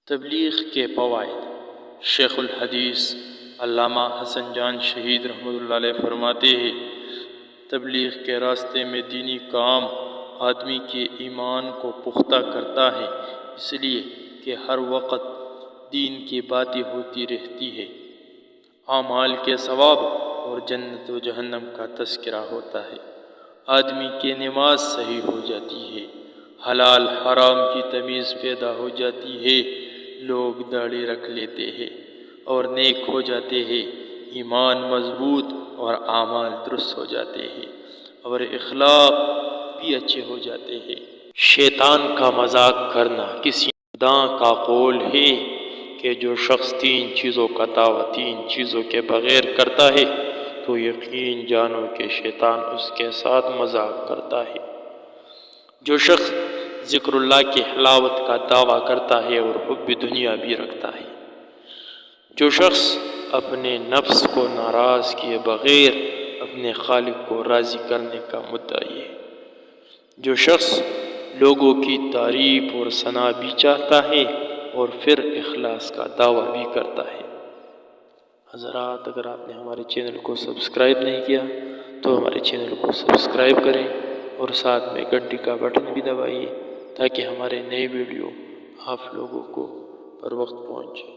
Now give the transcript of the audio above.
تبلیغ کے فوائد۔ شیخ الحدیث علامہ حسن جان شہید رحمۃ اللہ علیہ فرماتے ہیں، تبلیغ کے راستے میں دینی کام آدمی کے ایمان کو پختہ کرتا ہے، اس لیے کہ ہر وقت دین کی باتیں ہوتی رہتی ہے، اعمال کے ثواب اور جنت و جہنم کا تذکرہ ہوتا ہے، آدمی کی نماز صحیح ہو جاتی ہے، حلال حرام کی تمیز پیدا ہو جاتی ہے، لوگ داڑھی رکھ لیتے ہیں اور نیک ہو جاتے ہیں، ایمان مضبوط اور اعمال درست ہو جاتے ہیں اور اخلاق بھی اچھے ہو جاتے ہیں۔ شیطان کا مذاق کرنا کسی داں کا قول ہے کہ جو شخص تین چیزوں کا دعویٰ تین چیزوں کے بغیر کرتا ہے تو یقین جانو کہ شیطان اس کے ساتھ مذاق کرتا ہے۔ جو شخص ذکر اللہ کی حلاوت کا دعویٰ کرتا ہے اور حب دنیا بھی رکھتا ہے، جو شخص اپنے نفس کو ناراض کیے بغیر اپنے خالق کو راضی کرنے کا مدعی ہے، جو شخص لوگوں کی تعریف اور ثنا بھی چاہتا ہے اور پھر اخلاص کا دعویٰ بھی کرتا ہے۔ حضرات، اگر آپ نے ہمارے چینل کو سبسکرائب نہیں کیا تو ہمارے چینل کو سبسکرائب کریں اور ساتھ میں گھنٹی کا بٹن بھی دبائیے تاکہ ہمارے نئے ویڈیو آپ لوگوں کو پر وقت پہنچے۔